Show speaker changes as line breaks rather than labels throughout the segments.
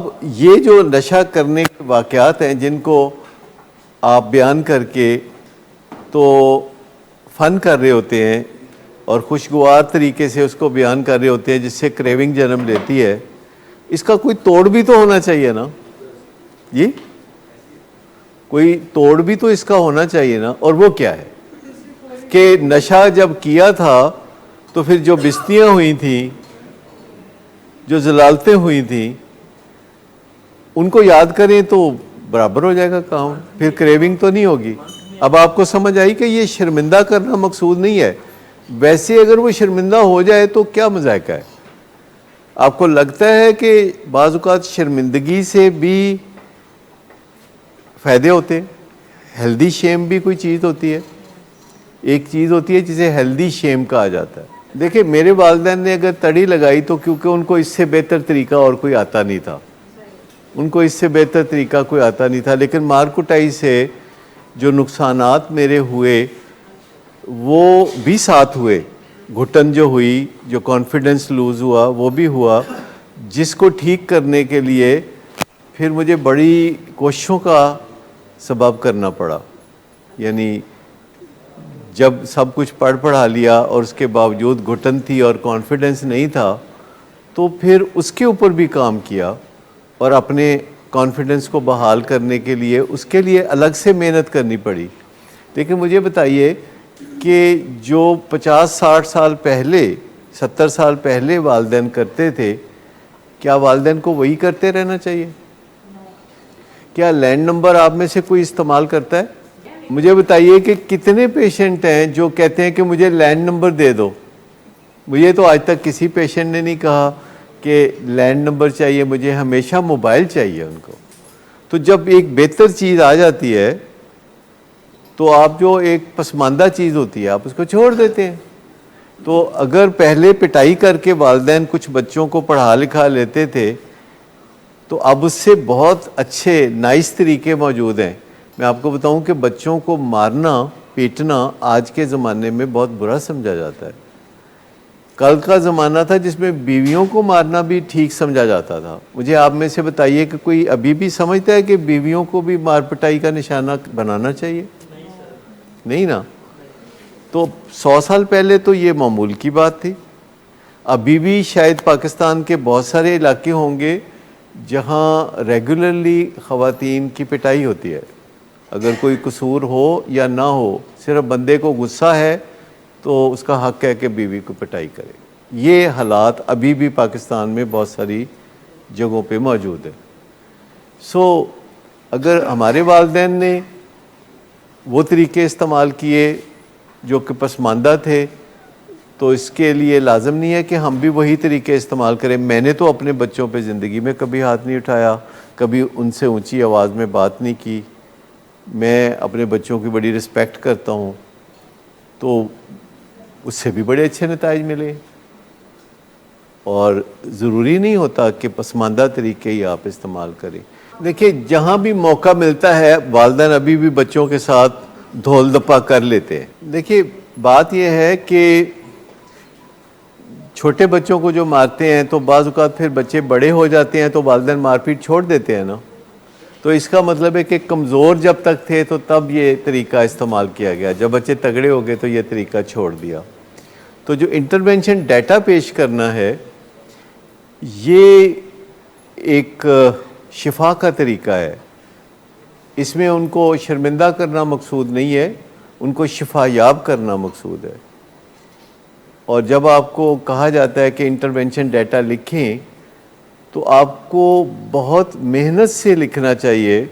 ये जो नशा करने के वाक़यात हैं जिनको आप बयान करके तो फ़न कर रहे होते हैं और खुशगवार तरीके से उसको बयान कर रहे होते हैं जिससे क्रेविंग जन्म लेती है, इसका कोई तोड़ भी तो होना चाहिए ना जी, कोई तोड़ भी तो इसका होना चाहिए ना। और वो क्या है कि नशा जब किया था तो फिर जो बिस्तियाँ हुई थी, जो जलालतें हुई थी, उनको याद करें तो बराबर हो जाएगा काम, फिर क्रेविंग तो नहीं होगी। अब आपको समझ आई कि ये शर्मिंदा करना मकसूद नहीं है। वैसे अगर वो शर्मिंदा हो जाए तो क्या मजाका है? आपको लगता है कि बाज़ औक़ात शर्मिंदगी से भी फ़ायदे होते हैं? हेल्दी शेम भी कोई चीज़ होती है, एक चीज़ होती है जिसे हेल्दी शेम कहा जाता है। देखिए, मेरे वालिदैन ने अगर तड़ी लगाई तो क्योंकि उनको इससे बेहतर तरीका और कोई आता नहीं था, उनको इससे बेहतर तरीका कोई आता नहीं था। लेकिन मार कुटाई से जो नुकसानात मेरे हुए वो भी साथ हुए, घुटन जो हुई, जो कॉन्फिडेंस लूज़ हुआ वो भी हुआ, जिसको ठीक करने के लिए फिर मुझे बड़ी कोशिशों का सबब करना पड़ा। यानी जब सब कुछ पढ़ा लिया और उसके बावजूद घुटन थी और कॉन्फिडेंस नहीं था, तो फिर उसके ऊपर भी काम किया और अपने कॉन्फिडेंस को बहाल करने के लिए उसके लिए अलग से मेहनत करनी पड़ी। लेकिन मुझे बताइए कि जो 50-60 साल पहले, 70 साल पहले वालिदैन करते थे, क्या वालिदैन को वही करते रहना चाहिए? क्या लैंड नंबर आप में से कोई इस्तेमाल करता है? मुझे बताइए कि कितने पेशेंट हैं जो कहते हैं कि मुझे लैंड नंबर दे दो। मुझे तो आज तक किसी पेशेंट ने नहीं कहा कि लैंड नंबर चाहिए, मुझे हमेशा मोबाइल चाहिए उनको। तो जब एक बेहतर चीज़ आ जाती है तो आप जो एक पसमानदा चीज़ होती है आप उसको छोड़ देते हैं। तो अगर पहले पिटाई करके वालिदैन कुछ बच्चों को पढ़ा लिखा लेते थे तो अब उससे बहुत अच्छे नाइस तरीके मौजूद हैं। मैं आपको बताऊं कि बच्चों को मारना, पीटना आज के ज़माने में बहुत बुरा समझा जाता है। कल का ज़माना था जिसमें बीवियों को मारना भी ठीक समझा जाता था। मुझे आप में से बताइए कि कोई अभी भी समझता है कि बीवियों को भी मार पिटाई का निशाना बनाना चाहिए? नहीं ना। तो 100 साल पहले तो ये मामूल की बात थी। अभी भी शायद पाकिस्तान के बहुत सारे इलाके होंगे जहाँ रेगुलरली ख़वातीन की पिटाई होती है। अगर कोई कसूर हो या ना हो, सिर्फ बंदे को गुस्सा है तो उसका हक़ है कि बीवी को पिटाई करे। ये हालात अभी भी पाकिस्तान में बहुत सारी जगहों पे मौजूद है। अगर हमारे वालिदैन ने वो तरीके इस्तेमाल किए जो कि पसमानदा थे, तो इसके लिए लाजम नहीं है कि हम भी वही तरीके इस्तेमाल करें। मैंने तो अपने बच्चों पे ज़िंदगी में कभी हाथ नहीं उठाया, कभी उनसे ऊंची आवाज़ में बात नहीं की। मैं अपने बच्चों की बड़ी रिस्पेक्ट करता हूँ, तो उससे भी बड़े अच्छे नताइज मिले। और ज़रूरी नहीं होता कि पसमानदा तरीके ही आप इस्तेमाल करें। देखिए, जहाँ भी मौका मिलता है वालिदैन अभी भी बच्चों के साथ धोल धप्पा कर लेते हैं। देखिए, बात यह है कि छोटे बच्चों को जो मारते हैं तो बाज़ औक़ात फिर बच्चे बड़े हो जाते हैं तो वालिदैन मारपीट छोड़ देते हैं ना। तो इसका मतलब है कि कमज़ोर जब तक थे तो तब ये तरीका इस्तेमाल किया गया, जब बच्चे तगड़े हो गए तो ये तरीका छोड़ दिया। तो जो इंटरवेंशन डाटा पेश करना है, ये एक शिफा का तरीका है। इसमें उनको शर्मिंदा करना मकसूद नहीं है, उनको शिफा याब करना मकसूद है। और जब आपको कहा जाता है कि इंटरवेंशन डाटा लिखें तो आपको बहुत मेहनत से लिखना चाहिए,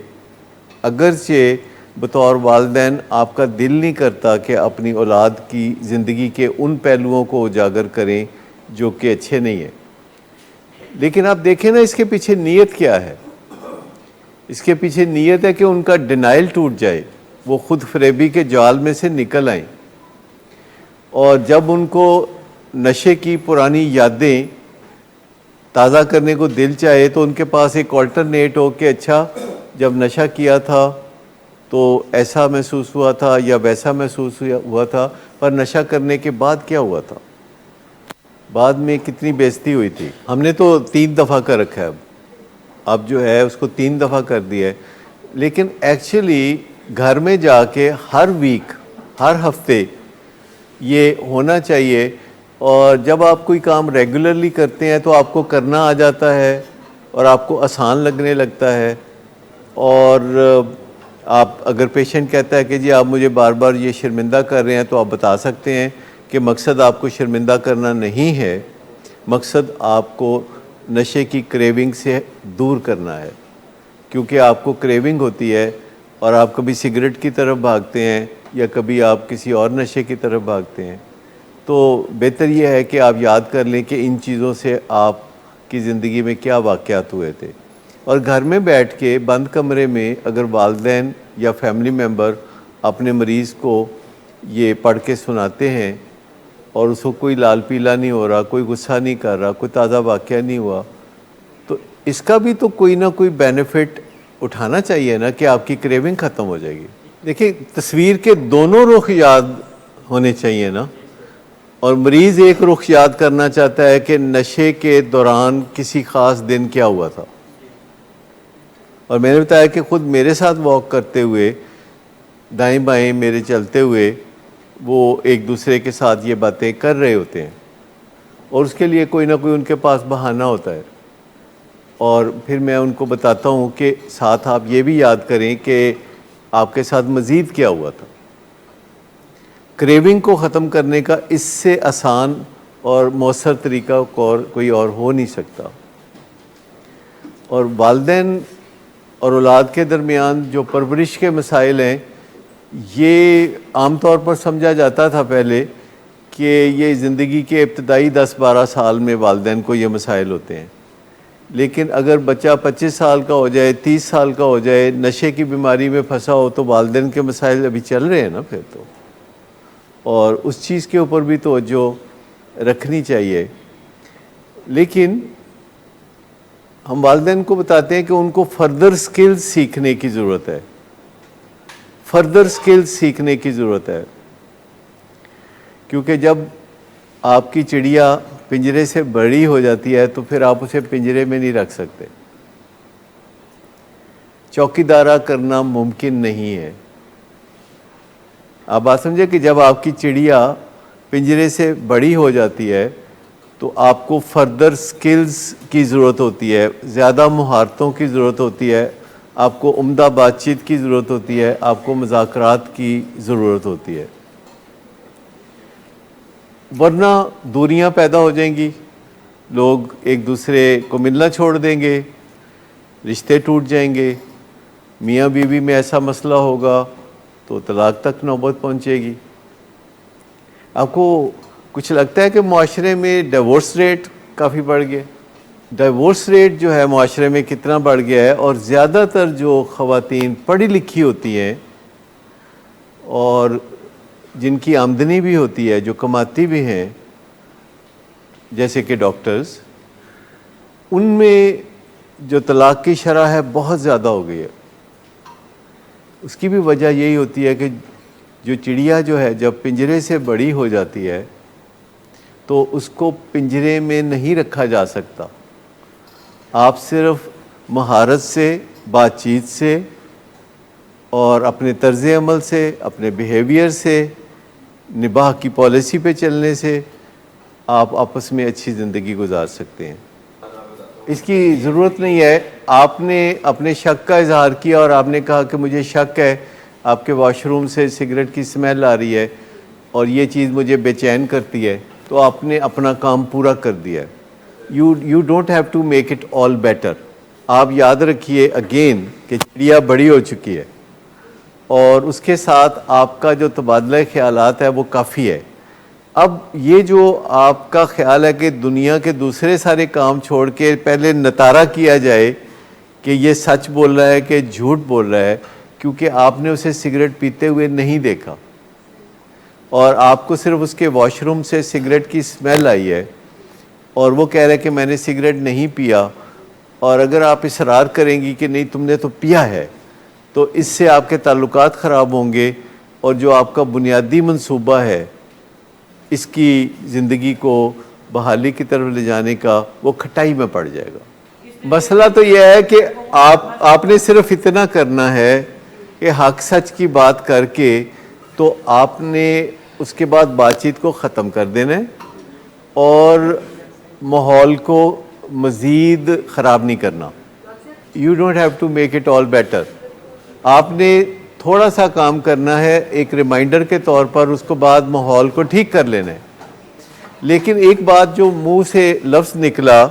अगरचे बतौर वालिदैन आपका दिल नहीं करता कि अपनी औलाद की ज़िंदगी के उन पहलुओं को उजागर करें जो कि अच्छे नहीं हैं। लेकिन आप देखें ना, इसके पीछे नीयत क्या है? इसके पीछे नीयत है कि उनका डिनाइल टूट जाए, वो खुद फरेबी के जाल में से निकल आएँ। और जब उनको नशे की पुरानी यादें ताज़ा करने को दिल चाहे तो उनके पास एक ऑल्टरनेट हो कि अच्छा, जब नशा किया था तो ऐसा महसूस हुआ था या वैसा महसूस हुआ था, पर नशा करने के बाद क्या हुआ था, बाद में कितनी बेइज्जती हुई थी। हमने तो 3 दफ़ा कर रखा है अब। अब जो है उसको 3 दफ़ा कर दिया है, लेकिन एक्चुअली घर में जाके हर वीक, हर हफ्ते ये होना चाहिए। और जब आप कोई काम रेगुलरली करते हैं तो आपको करना आ जाता है और आपको आसान लगने लगता है। और आप अगर पेशेंट कहता है कि जी आप मुझे बार बार ये शर्मिंदा कर रहे हैं, तो आप बता सकते हैं कि मकसद आपको शर्मिंदा करना नहीं है, मकसद आपको नशे की क्रेविंग से दूर करना है। क्योंकि आपको क्रेविंग होती है और आप कभी सिगरेट की तरफ भागते हैं या कभी आप किसी और नशे की तरफ भागते हैं, तो बेहतर यह है कि आप याद कर लें कि इन चीज़ों से आपकी ज़िंदगी में क्या वाक़यात हुए थे। और घर में बैठ के बंद कमरे में अगर वालिदैन या फैमिली मेम्बर अपने मरीज़ को ये पढ़ के सुनाते हैं और उसको कोई लाल पीला नहीं हो रहा, कोई गुस्सा नहीं कर रहा, कोई ताज़ा वाक़या नहीं हुआ, तो इसका भी तो कोई ना कोई बेनिफिट उठाना चाहिए ना कि आपकी क्रेविंग ख़त्म हो जाएगी। देखिए, तस्वीर के दोनों रुख याद होने चाहिए ना। और मरीज़ एक रुख याद करना चाहता है कि नशे के दौरान किसी ख़ास दिन क्या हुआ था। और मैंने बताया कि ख़ुद मेरे साथ वॉक करते हुए, दाएं बाएं मेरे चलते हुए, वो एक दूसरे के साथ ये बातें कर रहे होते हैं और उसके लिए कोई ना कोई उनके पास बहाना होता है। और फिर मैं उनको बताता हूँ कि साथ आप ये भी याद करें कि आपके साथ मज़ीद क्या हुआ था। क्रेविंग को ख़त्म करने का इससे आसान और मौसर तरीका कोई और हो नहीं सकता। और वालिदैन और औलाद के दरमियान जो परवरिश के मसाइल हैं, ये आम तौर पर समझा जाता था पहले कि ये ज़िंदगी के इब्तदाई 10-12 साल में वालिदैन को ये मसाइल होते हैं। लेकिन अगर बच्चा 25 साल का हो जाए, 30 साल का हो जाए, नशे की बीमारी में फंसा हो, तो वालिदैन के मसाइल अभी चल रहे हैं ना फिर तो। और उस चीज़ के ऊपर भी तवज्जो रखनी चाहिए। लेकिन हम वालिदैन को बताते हैं कि उनको फर्दर स्किल्स सीखने की ज़रूरत है, फर्दर स्किल्स सीखने की ज़रूरत है। क्योंकि जब आपकी चिड़िया पिंजरे से बड़ी हो जाती है तो फिर आप उसे पिंजरे में नहीं रख सकते। चौकीदारा करना मुमकिन नहीं है। आप बात समझे कि जब आपकी चिड़िया पिंजरे से बड़ी हो जाती है तो आपको फर्दर स्किल्स की ज़रूरत होती है, ज़्यादा महारतों की ज़रूरत होती है, आपको उम्दा बातचीत की ज़रूरत होती है, आपको मुज़ाकरात की ज़रूरत होती है। वरना दूरियां पैदा हो जाएंगी, लोग एक दूसरे को मिलना छोड़ देंगे, रिश्ते टूट जाएंगे, मियाँ बीवी में ऐसा मसला होगा तो तलाक तक नौबत पहुँचेगी। आपको कुछ लगता है कि माशरे में डिवोर्स रेट काफ़ी बढ़ गया? डिवोर्स रेट जो है माशरे में कितना बढ़ गया है। और ज़्यादातर जो ख़वातीन पढ़ी लिखी होती हैं और जिनकी आमदनी भी होती है, जो कमाती भी हैं, जैसे कि डॉक्टर्स, उनमें जो तलाक की शरह है बहुत ज़्यादा हो गई है। उसकी भी वजह यही होती है कि जो चिड़िया जो है जब पिंजरे से बड़ी हो जाती है तो उसको पिंजरे में नहीं रखा जा सकता। आप सिर्फ महारत से, बातचीत से और अपने तर्ज़ अमल से, अपने बिहेवियर से, निबाह की पॉलिसी पे चलने से आप आपस में अच्छी ज़िंदगी गुजार सकते हैं। इसकी ज़रूरत नहीं है। आपने अपने शक का इजहार किया और आपने कहा कि मुझे शक है आपके वॉशरूम से सिगरेट की स्मेल आ रही है और ये चीज़ मुझे बेचैन करती है, तो आपने अपना काम पूरा कर दिया। You don't have to make it all better. आप याद रखिए अगेन कि चिड़िया बड़ी हो चुकी है और उसके साथ आपका जो तबादला ख्यालात है वो काफ़ी है। अब ये जो आपका ख्याल है कि दुनिया के दूसरे सारे काम छोड़ के पहले नतारा किया जाए कि ये सच बोल रहा है कि झूठ बोल रहा है, क्योंकि आपने उसे सिगरेट पीते हुए नहीं देखा और आपको सिर्फ उसके वॉशरूम से सिगरेट की स्मेल आई है और वो कह रहा है कि मैंने सिगरेट नहीं पिया। और अगर आप इसरार करेंगी कि नहीं तुमने तो पिया है, तो इससे आपके ताल्लुकात ख़राब होंगे और जो आपका बुनियादी मंसूबा है इसकी ज़िंदगी को बहाली की तरफ ले जाने का, वो खटाई में पड़ जाएगा। मसला तो यह है कि आपने सिर्फ इतना करना है कि हक सच की बात करके तो आपने उसके बाद बातचीत को ख़त्म कर देना है और माहौल को मज़ीद ख़राब नहीं करना। You don't have to make it all better. आपने थोड़ा सा काम करना है एक रिमाइंडर के तौर पर, उसको बाद माहौल को ठीक कर लेना है। लेकिन एक बात जो मुंह से लफ्ज़ निकला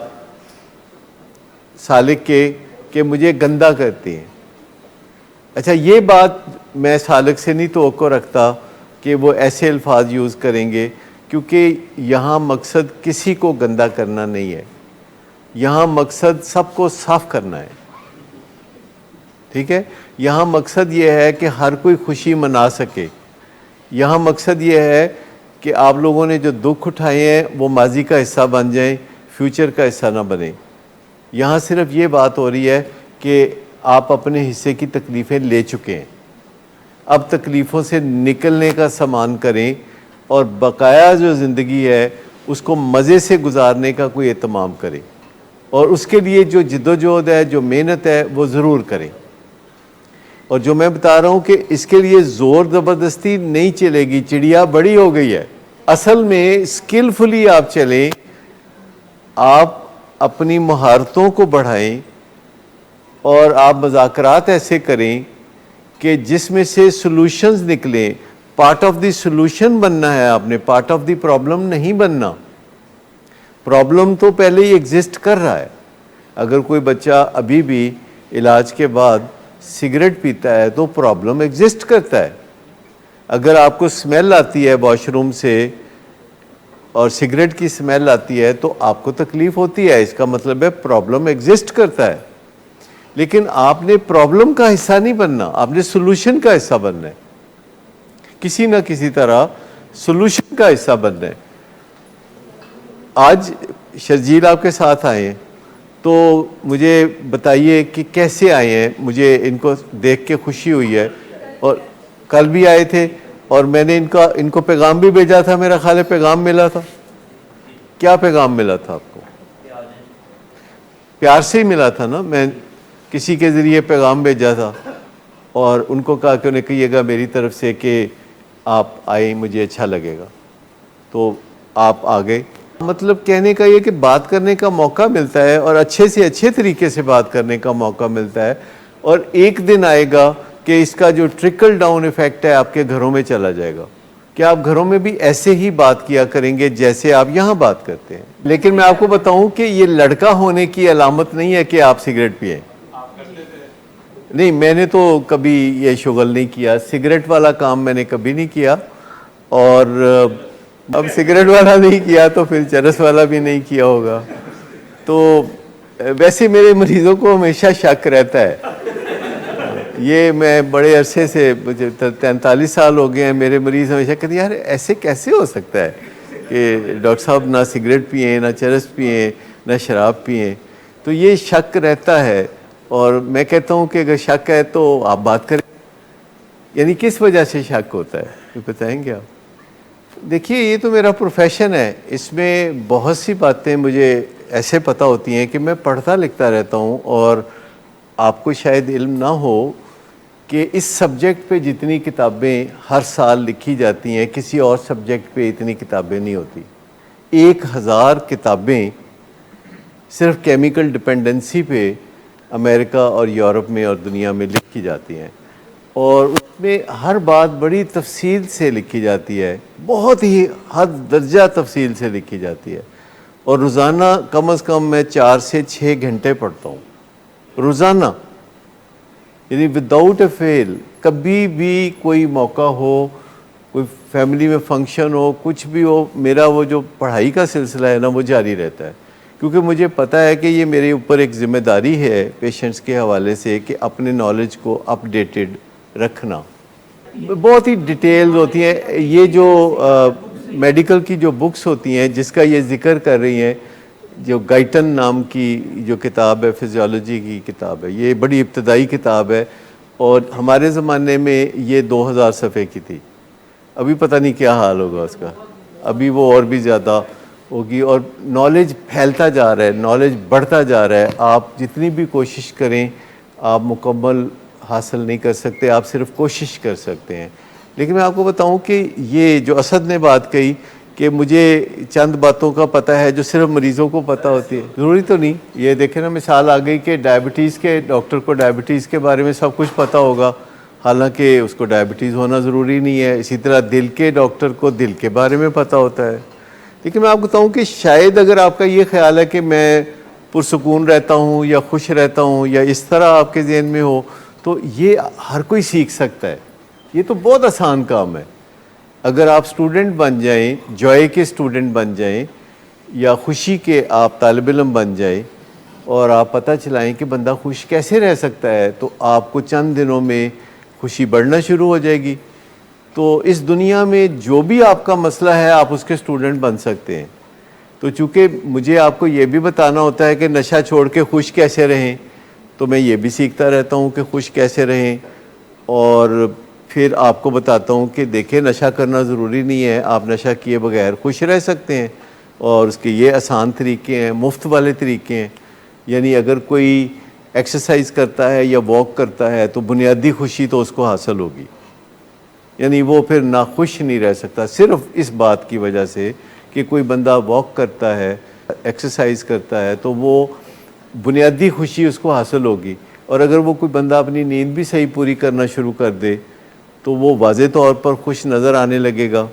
सालिक के कि मुझे गंदा करती हैं, अच्छा ये बात मैं सालिक से नहीं तवक्को रखता कि वो ऐसे अल्फाज यूज़ करेंगे, क्योंकि यहाँ मकसद किसी को गंदा करना नहीं है, यहाँ मकसद सबको साफ करना है। ठीक है, यहाँ मकसद ये है कि हर कोई खुशी मना सके। यहाँ मकसद ये है कि आप लोगों ने जो दुख उठाए हैं वो माजी का हिस्सा बन जाएं, फ्यूचर का हिस्सा ना बने। यहाँ सिर्फ ये बात हो रही है कि आप अपने हिस्से की तकलीफ़ें ले चुके हैं, अब तकलीफ़ों से निकलने का सामान करें और बकाया जो ज़िंदगी है उसको मज़े से गुजारने का कोई एहतमाम करें, और उसके लिए जो जिद्दोजहद है, जो मेहनत है, वो ज़रूर करें। और जो मैं बता रहा हूँ कि इसके लिए ज़ोर ज़बरदस्ती नहीं चलेगी, चिड़िया बड़ी हो गई है। असल में स्किलफुली आप चलें, आप अपनी महारतों को बढ़ाएं और आप मुज़ाकरात ऐसे करें कि जिसमें से सॉल्यूशंस निकलें। पार्ट ऑफ द सॉल्यूशन बनना है आपने, पार्ट ऑफ द प्रॉब्लम नहीं बनना। प्रॉब्लम तो पहले ही एग्जिस्ट कर रहा है। अगर कोई बच्चा अभी भी इलाज के बाद सिगरेट पीता है तो प्रॉब्लम एग्जिस्ट करता है। अगर आपको स्मेल आती है वॉशरूम से और सिगरेट की स्मेल आती है तो आपको तकलीफ़ होती है, इसका मतलब है प्रॉब्लम एग्जिस्ट करता है। लेकिन आपने प्रॉब्लम का हिस्सा नहीं बनना, आपने सोल्यूशन का हिस्सा बनना है। किसी ना किसी तरह सोल्यूशन का हिस्सा बनना है। आज शर्जील आपके साथ आए हैं तो मुझे बताइए कि कैसे आए हैं। मुझे इनको देख के खुशी हुई है, और कल भी आए थे और मैंने इनको पैगाम भी भेजा था। मेरा ख्याल है पैगाम मिला था। क्या पैगाम मिला था आपको? प्यार से ही मिला था ना। मैं किसी के ज़रिए पैगाम भेजा था और उनको कहा कि उन्हें कहिएगा मेरी तरफ से कि आप आए, मुझे अच्छा लगेगा। तो आप आ गए। मतलब कहने का ये कि बात करने का मौका मिलता है और अच्छे से अच्छे तरीके से बात करने का मौका मिलता है, और एक दिन आएगा कि इसका जो ट्रिकल डाउन इफ़ेक्ट है आपके घरों में चला जाएगा कि आप घरों में भी ऐसे ही बात किया करेंगे जैसे आप यहाँ बात करते हैं। लेकिन मैं आपको बताऊं कि ये लड़का होने की अलामत नहीं है कि आप सिगरेट पिए। नहीं, मैंने तो कभी ये शुगल नहीं किया, सिगरेट वाला काम मैंने कभी नहीं किया, और अब सिगरेट वाला नहीं किया तो फिर चरस वाला भी नहीं किया होगा। तो वैसे मेरे मरीज़ों को हमेशा शक रहता है। ये मैं बड़े अरसे से, मुझे 43 साल हो गए हैं, मेरे मरीज़ हमेशा कहते हैं यार ऐसे कैसे हो सकता है कि डॉक्टर साहब ना सिगरेट पिए, ना चरस पिए, ना शराब पिए। तो ये शक रहता है, और मैं कहता हूँ कि अगर शक है तो आप बात करें। यानी किस वजह से शक होता है ये बताएंगे आप? देखिए, ये तो मेरा प्रोफेशन है, इसमें बहुत सी बातें मुझे ऐसे पता होती हैं कि मैं पढ़ता लिखता रहता हूँ, और आपको शायद इल्म ना हो कि इस सब्जेक्ट पे जितनी किताबें हर साल लिखी जाती हैं किसी और सब्जेक्ट पे इतनी किताबें नहीं होती। 1000 किताबें सिर्फ केमिकल डिपेंडेंसी पे अमेरिका और यूरोप में और दुनिया में लिखी जाती हैं, और उसमें हर बात बड़ी तफसील से लिखी जाती है, बहुत ही हद दर्जा तफसील से लिखी जाती है। और रोज़ाना कम से कम मैं 4 से 6 घंटे पढ़ता हूँ रोज़ाना, यानी विदाउट ए फेल। कभी भी कोई मौका हो, कोई फैमिली में फंक्शन हो, कुछ भी हो, मेरा वो जो पढ़ाई का सिलसिला है ना वो जारी रहता है, क्योंकि मुझे पता है कि ये मेरे ऊपर एक ज़िम्मेदारी है पेशेंट्स के हवाले से कि अपने नॉलेज को अपडेटेड रखना। बहुत ही डिटेल्स होती हैं। ये जो मेडिकल की जो बुक्स होती हैं जिसका ये जिक्र कर रही हैं, जो गाइटन नाम की जो किताब है, फिजियोलॉजी की किताब है, ये बड़ी इब्तदाई किताब है, और हमारे ज़माने में ये 2000 सफ़े की थी। अभी पता नहीं क्या हाल होगा उसका, अभी वो और भी ज़्यादा होगी और नॉलेज फैलता जा रहा है, नॉलेज बढ़ता जा रहा है। आप जितनी भी कोशिश करें आप मुकम्मल हासिल नहीं कर सकते, आप सिर्फ कोशिश कर सकते हैं। लेकिन मैं आपको बताऊं कि ये जो असद ने बात कही कि मुझे चंद बातों का पता है जो सिर्फ मरीज़ों को पता होती है, ज़रूरी तो नहीं। ये देखें ना, मिसाल आ गई कि डायबिटीज़ के डॉक्टर को डायबिटीज़ के बारे में सब कुछ पता होगा, हालांकि उसको डायबिटीज़ होना ज़रूरी नहीं है। इसी तरह दिल के डॉक्टर को दिल के बारे में पता होता है। लेकिन मैं आपको बताऊँ कि शायद अगर आपका ये ख्याल है कि मैं पुरसुकून रहता हूँ या खुश रहता हूँ या इस तरह आपके जहन में हो, तो ये हर कोई सीख सकता है। ये तो बहुत आसान काम है। अगर आप स्टूडेंट बन जाएं, जॉय के स्टूडेंट बन जाएं या खुशी के आप तालिब इल्म बन जाएं और आप पता चलाएं कि बंदा खुश कैसे रह सकता है, तो आपको चंद दिनों में खुशी बढ़ना शुरू हो जाएगी। तो इस दुनिया में जो भी आपका मसला है आप उसके स्टूडेंट बन सकते हैं। तो चूँकि मुझे आपको ये भी बताना होता है कि नशा छोड़ के खुश कैसे रहें, तो मैं ये भी सीखता रहता हूँ कि खुश कैसे रहें, और फिर आपको बताता हूँ कि देखिए नशा करना ज़रूरी नहीं है, आप नशा किए बगैर खुश रह सकते हैं। और उसके ये आसान तरीके हैं, मुफ्त वाले तरीके हैं। यानी अगर कोई एक्सरसाइज करता है या वॉक करता है तो बुनियादी खुशी तो उसको हासिल होगी, यानी वो फिर ना खुश नहीं रह सकता सिर्फ इस बात की वजह से कि कोई बंदा वॉक करता है, एक्सरसाइज करता है, तो वो बुनियादी खुशी उसको हासिल होगी। और अगर वो कोई बंदा अपनी नींद भी सही पूरी करना शुरू कर दे तो वो वाज़े तौर पर खुश नज़र आने लगेगा।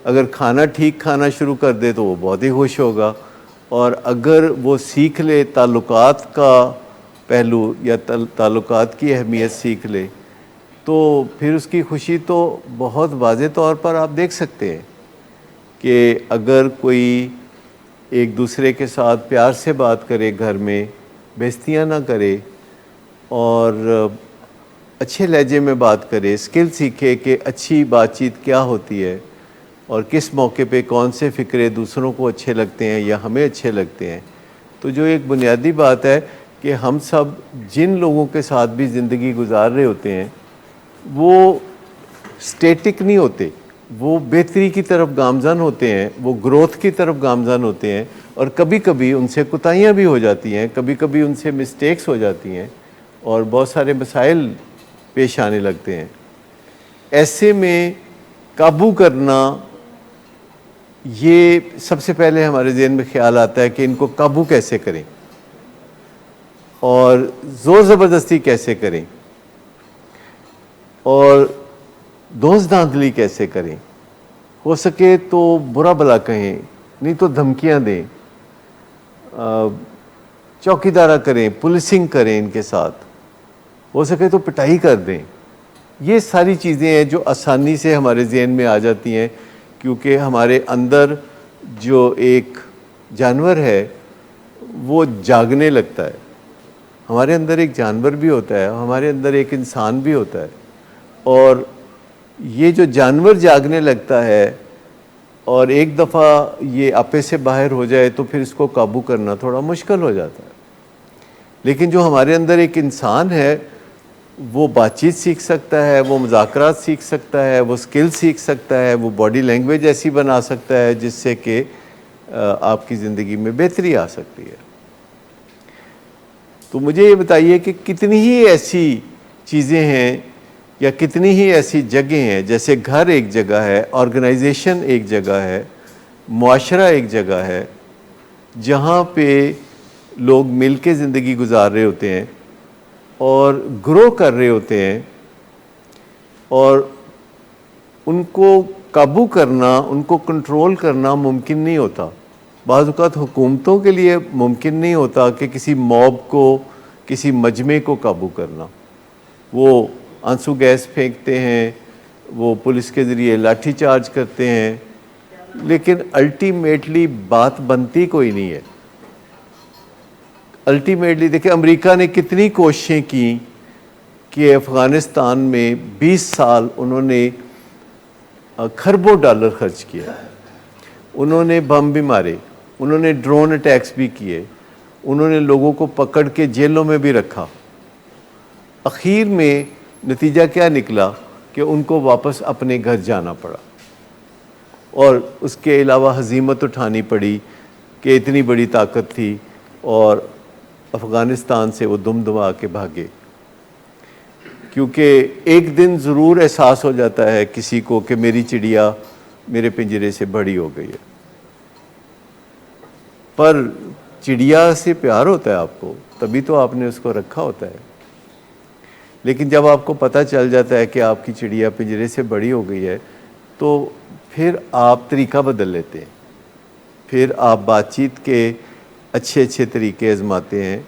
अगर खाना ठीक खाना शुरू कर दे तो वो बहुत ही खुश होगा। और अगर वो सीख ले ताल्लुकात का पहलू या ताल्लुकात की अहमियत सीख ले, तो फिर उसकी खुशी तो बहुत वाज़े तौर पर आप देख सकते हैं कि अगर कोई एक दूसरे के साथ प्यार से बात करे, घर में बेइज्जतियाँ ना करे और अच्छे लहजे में बात करे, स्किल सीखे कि अच्छी बातचीत क्या होती है और किस मौके पे कौन से फ़िक्रे दूसरों को अच्छे लगते हैं या हमें अच्छे लगते हैं। तो जो एक बुनियादी बात है कि हम सब जिन लोगों के साथ भी ज़िंदगी गुजार रहे होते हैं वो स्टेटिक नहीं होते, वो बेहतरी की तरफ गामज़न होते हैं, वो ग्रोथ की तरफ गामज़न होते हैं। और कभी कभी उनसे कोताहियाँ भी हो जाती हैं, कभी कभी उनसे मिस्टेक्स हो जाती हैं और बहुत सारे मसाइल पेश आने लगते हैं। ऐसे में काबू करना, ये सबसे पहले हमारे ज़हन में ख्याल आता है कि इनको काबू कैसे करें और ज़ोर ज़बरदस्ती कैसे करें और दोस्त धांधली कैसे करें। हो सके तो बुरा भला कहें, नहीं तो धमकियां दें, चौकीदारा करें, पुलिसिंग करें इनके साथ, हो सके तो पिटाई कर दें। ये सारी चीज़ें हैं जो आसानी से हमारे ज़हन में आ जाती हैं, क्योंकि हमारे अंदर जो एक जानवर है वो जागने लगता है। हमारे अंदर एक जानवर भी होता है, हमारे अंदर एक इंसान भी होता है, और ये जो जानवर जागने लगता है और एक दफ़ा ये आपे से बाहर हो जाए तो फिर इसको काबू करना थोड़ा मुश्किल हो जाता है। लेकिन जो हमारे अंदर एक इंसान है वो बातचीत सीख सकता है, वो मुज़ाकरात सीख सकता है, वो स्किल सीख सकता है, वो बॉडी लैंग्वेज ऐसी बना सकता है जिससे कि आपकी ज़िंदगी में बेहतरी आ सकती है। तो मुझे ये बताइए कि कितनी ही ऐसी चीज़ें हैं या कितनी ही ऐसी जगह हैं, जैसे घर एक जगह है, ऑर्गेनाइजेशन एक जगह है, मुआशरा एक जगह है, जहाँ पे लोग मिल के ज़िंदगी गुजार रहे होते हैं और ग्रो कर रहे होते हैं, और उनको काबू करना, उनको कंट्रोल करना मुमकिन नहीं होता। बाज़ औक़ात हुकूमतों के लिए मुमकिन नहीं होता कि किसी मॉब को, किसी मजमे को काबू करना। वो आंसू गैस फेंकते हैं, वो पुलिस के ज़रिए लाठी चार्ज करते हैं, लेकिन अल्टीमेटली बात बनती कोई नहीं है। अल्टीमेटली देखिए अमेरिका ने कितनी कोशिशें की कि अफ़गानिस्तान में 20 साल उन्होंने खरबों डॉलर खर्च किया, उन्होंने बम भी मारे, उन्होंने ड्रोन अटैक्स भी किए, उन्होंने लोगों को पकड़ के जेलों में भी रखा। आखिर में नतीजा क्या निकला कि उनको वापस अपने घर जाना पड़ा और उसके अलावा हज़ीमत उठानी पड़ी, कि इतनी बड़ी ताकत थी और अफ़गानिस्तान से वो दुम दबा के भागे। क्योंकि एक दिन ज़रूर एहसास हो जाता है किसी को कि मेरी चिड़िया मेरे पिंजरे से बड़ी हो गई है, पर चिड़िया से प्यार होता है आपको, तभी तो आपने उसको रखा होता है। लेकिन जब आपको पता चल जाता है कि आपकी चिड़िया पिंजरे से बड़ी हो गई है, तो फिर आप तरीका बदल लेते हैं, फिर आप बातचीत के अच्छे अच्छे तरीके आजमाते हैं,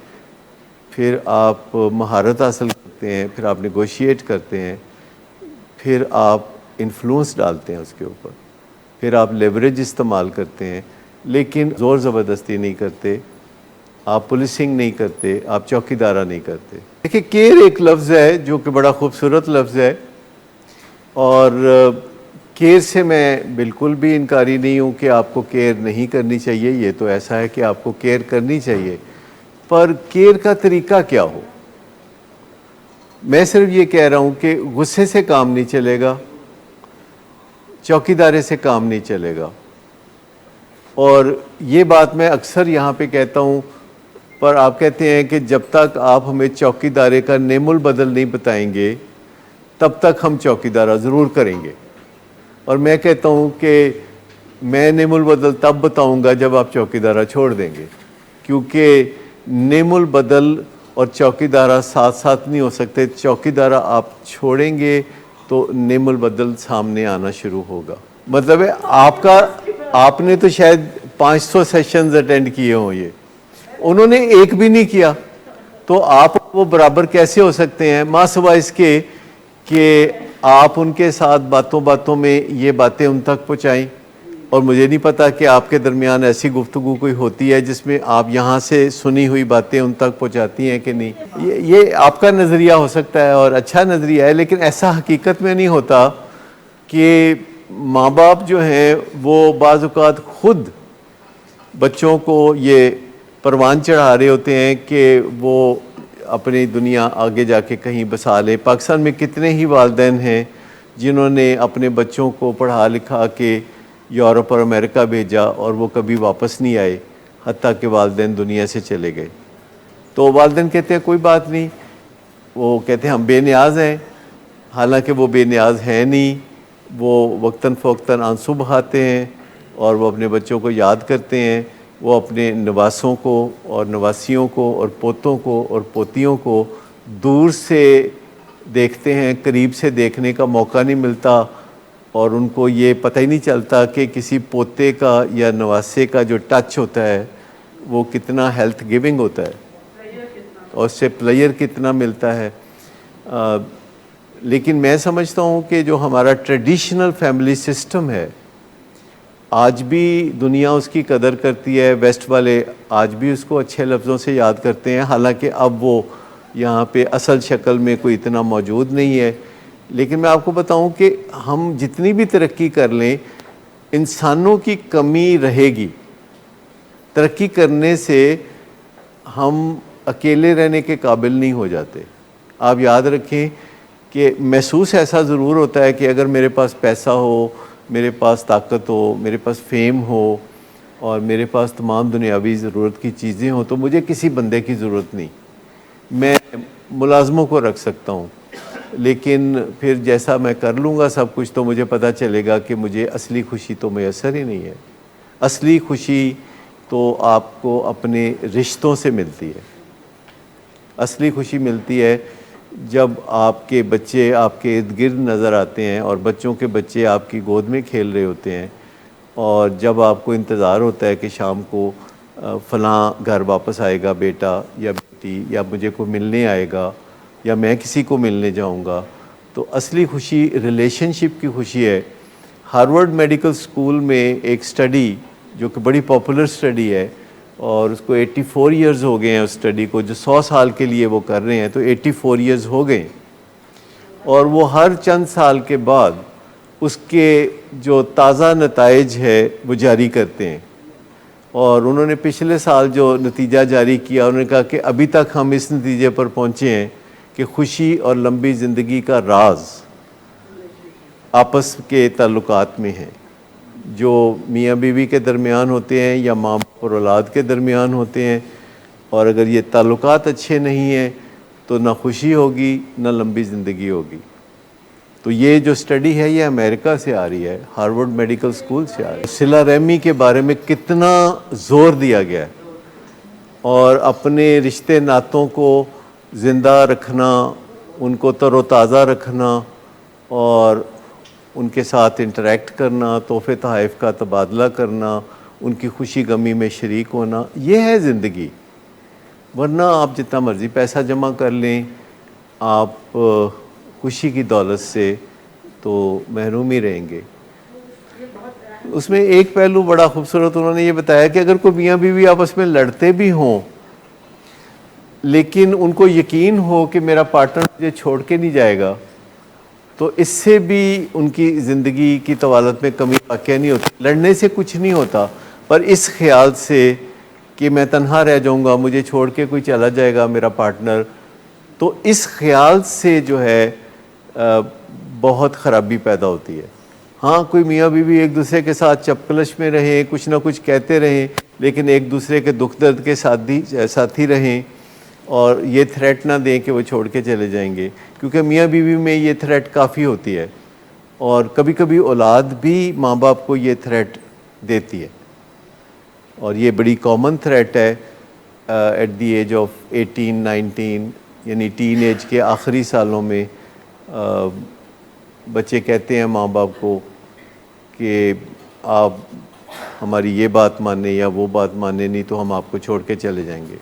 फिर आप महारत हासिल करते हैं, फिर आप नेगोशिएट करते हैं, फिर आप इन्फ्लुएंस डालते हैं उसके ऊपर, फिर आप लेवरेज इस्तेमाल करते हैं, लेकिन ज़ोर ज़बरदस्ती नहीं करते, आप पुलिसिंग नहीं करते, आप चौकीदारा नहीं करते। देखिए, केयर एक लफ्ज़ है जो कि बड़ा खूबसूरत लफ्ज़ है, और केयर से मैं बिल्कुल भी इनकारी नहीं हूँ कि आपको केयर नहीं करनी चाहिए। ये तो ऐसा है कि आपको केयर करनी चाहिए, पर केयर का तरीका क्या हो। मैं सिर्फ ये कह रहा हूँ कि गुस्से से काम नहीं चलेगा, चौकीदारे से काम नहीं चलेगा। और ये बात मैं अक्सर यहाँ पे कहता हूँ, पर आप कहते हैं कि जब तक आप हमें चौकीदारे का नेमुल बदल नहीं बताएंगे तब तक हम चौकीदारा ज़रूर करेंगे। और मैं कहता हूँ कि मैं नेमुल बदल तब बताऊँगा जब आप चौकीदारा छोड़ देंगे, क्योंकि नेमुल बदल और चौकीदारा साथ साथ नहीं हो सकते। चौकीदारा आप छोड़ेंगे तो नेमुल बदल सामने आना शुरू होगा। मतलब है आपने तो शायद 500 सेशंस अटेंड किए हों, ये उन्होंने एक भी नहीं किया, तो आप वो बराबर कैसे हो सकते हैं। माँ सिवा इसके कि आप उनके साथ बातों बातों में ये बातें उन तक पहुँचाएँ। और मुझे नहीं पता कि आपके दरमियान ऐसी गुफ्तगू कोई होती है जिसमें आप यहाँ से सुनी हुई बातें उन तक पहुँचाती हैं कि नहीं। ये आपका नज़रिया हो सकता है और अच्छा नज़रिया है, लेकिन ऐसा हकीकत में नहीं होता कि माँ बाप जो हैं वो बाज़ औक़ात खुद बच्चों को ये परवान चढ़ा रहे होते हैं कि वो अपनी दुनिया आगे जाके कहीं बसा लें। पाकिस्तान में कितने ही वालिदैन हैं जिन्होंने अपने बच्चों को पढ़ा लिखा के यूरोप और अमेरिका भेजा और वो कभी वापस नहीं आए, हत्ता कि वालिदैन दुनिया से चले गए। तो वालिदैन कहते हैं कोई बात नहीं, वो कहते हैं हम बेनियाज हैं, हालांकि वो बेनियाज हैं नहीं। वो वक्तन फ़वक्तन आंसू बहाते हैं और वो अपने बच्चों को याद करते हैं। वो अपने नवासों को और नवासियों को और पोतों को और पोतियों को दूर से देखते हैं, करीब से देखने का मौका नहीं मिलता, और उनको ये पता ही नहीं चलता कि किसी पोते का या नवासे का जो टच होता है वो कितना हेल्थ गिविंग होता है और उससे प्लेयर कितना मिलता है। लेकिन मैं समझता हूँ कि जो हमारा ट्रेडिशनल फैमिली सिस्टम है, आज भी दुनिया उसकी कदर करती है। वेस्ट वाले आज भी उसको अच्छे लफ्ज़ों से याद करते हैं, हालांकि अब वो यहाँ पे असल शक्ल में कोई इतना मौजूद नहीं है। लेकिन मैं आपको बताऊं कि हम जितनी भी तरक्की कर लें, इंसानों की कमी रहेगी। तरक्की करने से हम अकेले रहने के काबिल नहीं हो जाते। आप याद रखें कि महसूस ऐसा ज़रूर होता है कि अगर मेरे पास पैसा हो, मेरे पास ताकत हो, मेरे पास फेम हो और मेरे पास तमाम दुनियावी ज़रूरत की चीज़ें हों, तो मुझे किसी बंदे की ज़रूरत नहीं, मैं मुलाजमों को रख सकता हूँ। लेकिन फिर जैसा मैं कर लूँगा सब कुछ, तो मुझे पता चलेगा कि मुझे असली खुशी तो मैसर ही नहीं है। असली खुशी तो आपको अपने रिश्तों से मिलती है। असली खुशी मिलती है जब आपके बच्चे आपके इर्द गिर्द नज़र आते हैं और बच्चों के बच्चे आपकी गोद में खेल रहे होते हैं, और जब आपको इंतज़ार होता है कि शाम को फ़लाँ घर वापस आएगा बेटा या बेटी, या मुझे कोई मिलने आएगा या मैं किसी को मिलने जाऊंगा। तो असली खुशी रिलेशनशिप की खुशी है। हार्वर्ड मेडिकल स्कूल में एक स्टडी जो कि बड़ी पॉपुलर स्टडी है, और उसको 84 इयर्स हो गए हैं उस स्टडी को, जो 100 साल के लिए वो कर रहे हैं, तो 84 इयर्स हो गए। और वो हर चंद साल के बाद उसके जो ताज़ा नताइज है वो जारी करते हैं। और उन्होंने पिछले साल जो नतीजा जारी किया, उन्होंने कहा कि अभी तक हम इस नतीजे पर पहुँचे हैं कि खुशी और लंबी ज़िंदगी का राज आपस के ताल्लुकात में है। जो मियाँ बीवी के दरमियान होते हैं या माँ बाप और औलाद के दरमियान होते हैं, और अगर ये ताल्लुकात अच्छे नहीं हैं तो ना खुशी होगी ना लंबी ज़िंदगी होगी। तो ये जो स्टडी है ये अमेरिका से आ रही है, हार्वर्ड मेडिकल स्कूल से आ रही है। सिला रहमी के बारे में कितना ज़ोर दिया गया है, और अपने रिश्ते नातों को ज़िंदा रखना, उनको तरोताज़ा रखना और उनके साथ इंटरेक्ट करना, तोहफ़े तोहफ़ का तबादला करना, उनकी खुशी गमी में शरीक होना, ये है ज़िंदगी। वरना आप जितना मर्ज़ी पैसा जमा कर लें, आप खुशी की दौलत से तो महरूम ही रहेंगे। उसमें एक पहलू बड़ा खूबसूरत उन्होंने ये बताया कि अगर कोई मियाँ बीवी आपस में लड़ते भी हों, लेकिन उनको यकीन हो कि मेरा पार्टनर मुझे छोड़ के नहीं जाएगा, तो इससे भी उनकी ज़िंदगी की तवालत में कमी वाक़या नहीं होती। लड़ने से कुछ नहीं होता, पर इस ख्याल से कि मैं तन्हा रह जाऊंगा, मुझे छोड़ के कोई चला जाएगा मेरा पार्टनर, तो इस ख्याल से जो है बहुत ख़राबी पैदा होती है। हाँ, कोई मियाँ बीवी एक दूसरे के साथ चपकलश में रहें, कुछ ना कुछ कहते रहें, लेकिन एक दूसरे के दुख दर्द के साथी रहें, और ये थ्रेट ना दें कि वो छोड़ के चले जाएंगे, क्योंकि मियाँ बीवी में ये थ्रेट काफ़ी होती है, और कभी कभी औलाद भी माँ बाप को ये थ्रेट देती है, और ये बड़ी कॉमन थ्रेट है एट द एज ऑफ 18-19, यानी टीन एज के आखिरी सालों में बच्चे कहते हैं माँ बाप को कि आप हमारी ये बात माने या वो बात माने, नहीं तो हम आपको छोड़ के चले जाएंगे।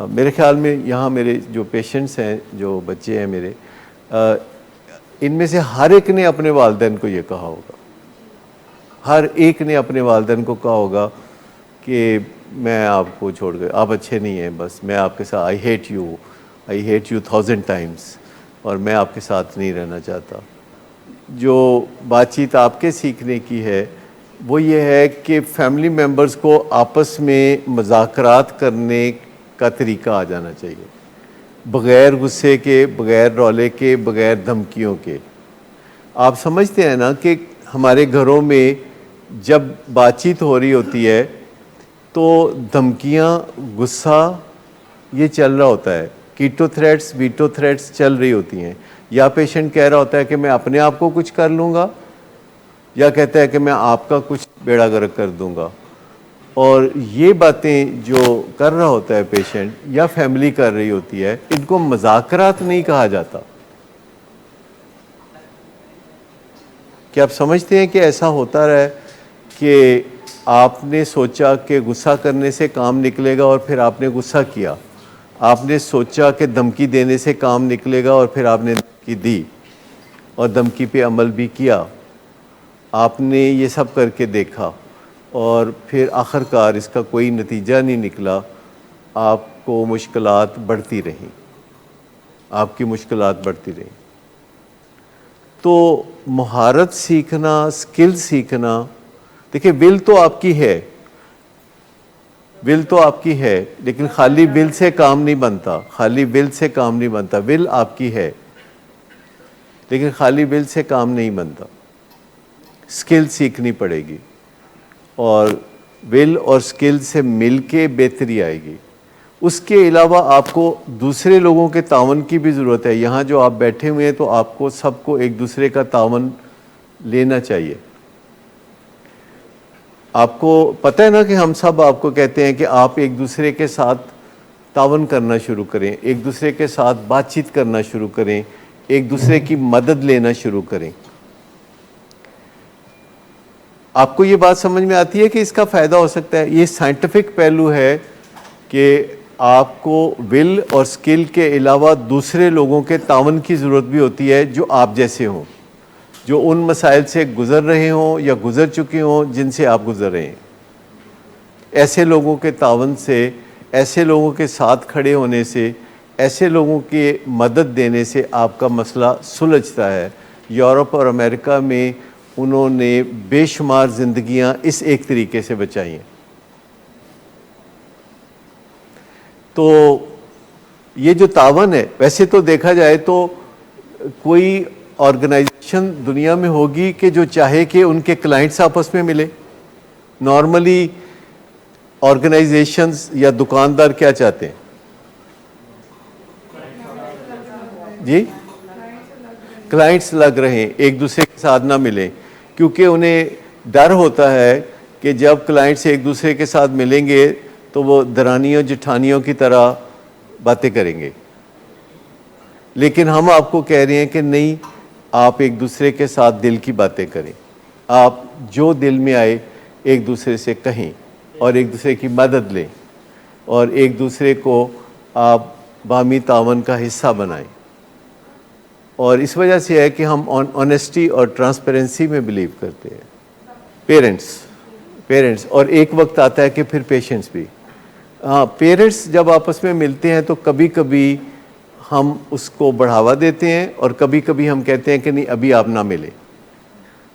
मेरे ख्याल में यहाँ मेरे जो पेशेंट्स हैं, जो बच्चे हैं मेरे, इनमें से हर एक ने अपने वालिदैन को ये कहा होगा, हर एक ने अपने वालिदैन को कहा होगा कि मैं आपको छोड़ कर, आप अच्छे नहीं हैं, बस मैं आपके साथ, आई हेट यू 1000 टाइम्स, और मैं आपके साथ नहीं रहना चाहता। जो बातचीत आपके सीखने की है वो ये है कि फैमिली मेम्बर्स को आपस में मुज़ाकरात करने का तरीका आ जाना चाहिए, बग़ैर गुस्से के, बग़ैर रौले के, बग़ैर धमकियों के। आप समझते हैं ना कि हमारे घरों में जब बातचीत हो रही होती है तो धमकियाँ, गुस्सा ये चल रहा होता है, कीटो थ्रेट्स, वीटो थ्रेट्स चल रही होती हैं। या पेशेंट कह रहा होता है कि मैं अपने आप को कुछ कर लूँगा, या कहता है कि मैं आपका कुछ बेड़ा गर्क कर दूँगा। और ये बातें जो कर रहा होता है पेशेंट या फैमिली कर रही होती है, इनको मुज़ाकरात नहीं कहा जाता। क्या आप समझते हैं कि ऐसा होता रहा है कि आपने सोचा कि गुस्सा करने से काम निकलेगा और फिर आपने गुस्सा किया, आपने सोचा कि धमकी देने से काम निकलेगा और फिर आपने धमकी दी और धमकी पे अमल भी किया, आपने ये सब करके देखा और फिर आखिरकार इसका कोई नतीजा नहीं निकला, आपको मुश्किलात बढ़ती रहीं, आपकी मुश्किलात बढ़ती रहीं। तो महारत सीखना, स्किल सीखना, देखिए विल तो आपकी है, विल तो आपकी है, लेकिन खाली विल से काम नहीं बनता, खाली विल से काम नहीं बनता। विल आपकी है लेकिन खाली विल से काम नहीं बनता, स्किल सीखनी पड़ेगी, और विल और स्किल से मिलके बेहतरी आएगी। उसके अलावा आपको दूसरे लोगों के तावन की भी ज़रूरत है। यहाँ जो आप बैठे हुए हैं तो आपको सबको एक दूसरे का तावन लेना चाहिए। आपको पता है ना कि हम सब आपको कहते हैं कि आप एक दूसरे के साथ तावन करना शुरू करें, एक दूसरे के साथ बातचीत करना शुरू करें, एक दूसरे की मदद लेना शुरू करें। आपको ये बात समझ में आती है कि इसका फ़ायदा हो सकता है। ये साइंटिफिक पहलू है कि आपको विल और स्किल के अलावा दूसरे लोगों के तावन की ज़रूरत भी होती है जो आप जैसे हों, जो उन मसाइल से गुज़र रहे हों या गुज़र चुके हों जिनसे आप गुज़र रहे हैं। ऐसे लोगों के तावन से, ऐसे लोगों के साथ खड़े होने से, ऐसे लोगों की मदद देने से आपका मसला सुलझता है। यूरोप और अमेरिका में उन्होंने बेशुमार ज़िंदगियां इस एक तरीके से बचाई हैं। तो ये जो तावन है, वैसे तो देखा जाए तो कोई ऑर्गेनाइजेशन दुनिया में होगी कि जो चाहे कि उनके क्लाइंट्स आपस में मिले? नॉर्मली ऑर्गेनाइजेशंस या दुकानदार क्या चाहते हैं जी? क्लाइंट्स लग रहे हैं, एक दूसरे के साथ ना मिलें, क्योंकि उन्हें डर होता है कि जब क्लाइंट्स एक दूसरे के साथ मिलेंगे तो वो दरानियों जेठानियों की तरह बातें करेंगे। लेकिन हम आपको कह रहे हैं कि नहीं, आप एक दूसरे के साथ दिल की बातें करें, आप जो दिल में आए एक दूसरे से कहें और एक दूसरे की मदद लें और एक दूसरे को आप बामी तावन का हिस्सा बनाएं। और इस वजह से है कि हम ऑनेस्टी और ट्रांसपेरेंसी में बिलीव करते हैं। पेरेंट्स और एक वक्त आता है कि फिर पेशेंट्स भी। हाँ, पेरेंट्स जब आपस में मिलते हैं तो कभी कभी हम उसको बढ़ावा देते हैं और कभी कभी हम कहते हैं कि नहीं, अभी आप ना मिले।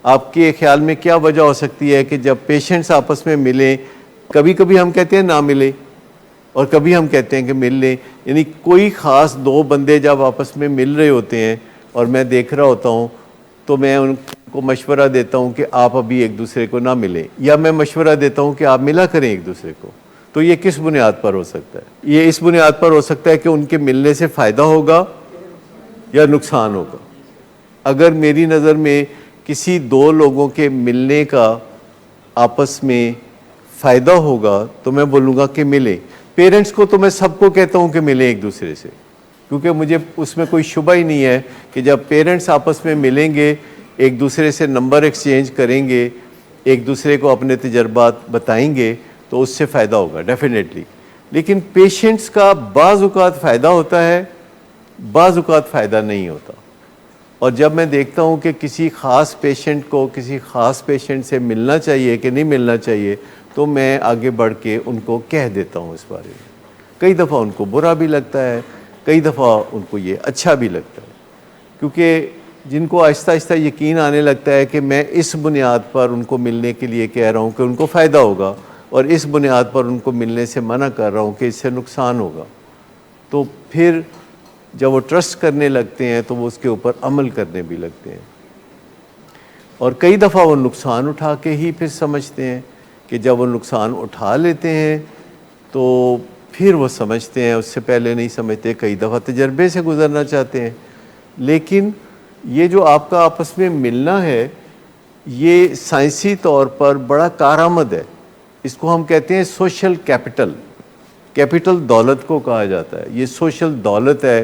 आपके ख्याल में क्या वजह हो सकती है कि जब पेशेंट्स आपस में मिलें, कभी कभी हम कहते हैं ना मिले और कभी हम कहते हैं कि मिल लें? यानी कोई ख़ास दो बंदे जब आपस में मिल रहे होते हैं और मैं देख रहा होता हूँ तो मैं उनको मशवरा देता हूँ कि आप अभी एक दूसरे को ना मिलें, या मैं मशवरा देता हूँ कि आप मिला करें एक दूसरे को। तो ये किस बुनियाद पर हो सकता है? ये इस बुनियाद पर हो सकता है कि उनके मिलने से फ़ायदा होगा या नुकसान होगा। अगर मेरी नज़र में किसी दो लोगों के मिलने का आपस में फ़ायदा होगा तो मैं बोलूँगा कि मिले। पेरेंट्स को तो मैं सबको कहता हूँ कि मिले एक दूसरे से, क्योंकि मुझे उसमें कोई शुबा ही नहीं है कि जब पेरेंट्स आपस में मिलेंगे, एक दूसरे से नंबर एक्सचेंज करेंगे, एक दूसरे को अपने तजर्बात बताएंगे तो उससे फ़ायदा होगा डेफिनेटली। लेकिन पेशेंट्स का बाज़ औक़ात फ़ायदा होता है, बाज़ औक़ात फ़ायदा नहीं होता। और जब मैं देखता हूँ कि किसी ख़ास पेशेंट को किसी ख़ास पेशेंट से मिलना चाहिए कि नहीं मिलना चाहिए, तो मैं आगे बढ़ के उनको कह देता हूँ इस बारे में। कई दफ़ा उनको बुरा भी लगता है, कई दफ़ा उनको ये अच्छा भी लगता है, क्योंकि जिनको आहिस्ता आहिस्ता यकीन आने लगता है कि मैं इस बुनियाद पर उनको मिलने के लिए कह रहा हूँ कि उनको फ़ायदा होगा और इस बुनियाद पर उनको मिलने से मना कर रहा हूँ कि इससे नुकसान होगा, तो फिर जब वो ट्रस्ट करने लगते हैं तो वो उसके ऊपर अमल करने भी लगते हैं। और कई दफ़ा वो नुकसान उठा के ही फिर समझते हैं कि जब वो नुकसान उठा लेते हैं तो फिर वो समझते हैं, उससे पहले नहीं समझते। कई दफ़ा तजर्बे से गुज़रना चाहते हैं। लेकिन ये जो आपका आपस में मिलना है, ये साइंसी तौर पर बड़ा कारआमद है। इसको हम कहते हैं सोशल कैपिटल। कैपिटल दौलत को कहा जाता है। ये सोशल दौलत है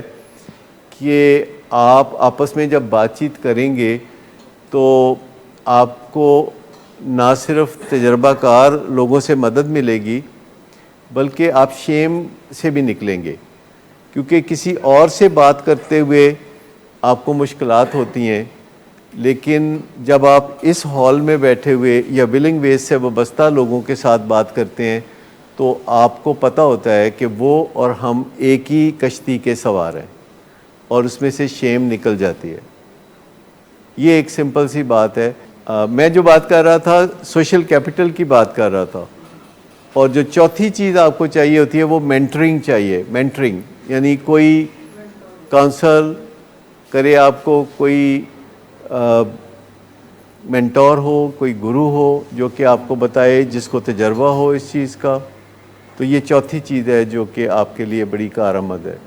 कि आप आपस में जब बातचीत करेंगे तो आपको ना सिर्फ तजर्बाकार लोगों से मदद मिलेगी, बल्कि आप शेम से भी निकलेंगे, क्योंकि किसी और से बात करते हुए आपको मुश्किलात होती हैं। लेकिन जब आप इस हॉल में बैठे हुए या विलिंग वेज से वाबस्ता लोगों के साथ बात करते हैं तो आपको पता होता है कि वो और हम एक ही कश्ती के सवार हैं और उसमें से शेम निकल जाती है। ये एक सिंपल सी बात है। मैं जो बात कर रहा था सोशल कैपिटल की बात कर रहा था। और जो चौथी चीज़ आपको चाहिए होती है वो मेंटरिंग चाहिए। मेंटरिंग यानी कोई काउंसल करे आपको, कोई मेंटोर हो, कोई गुरु हो जो कि आपको बताए, जिसको तजर्बा हो इस चीज़ का। तो ये चौथी चीज़ है जो कि आपके लिए बड़ी कारआमद है।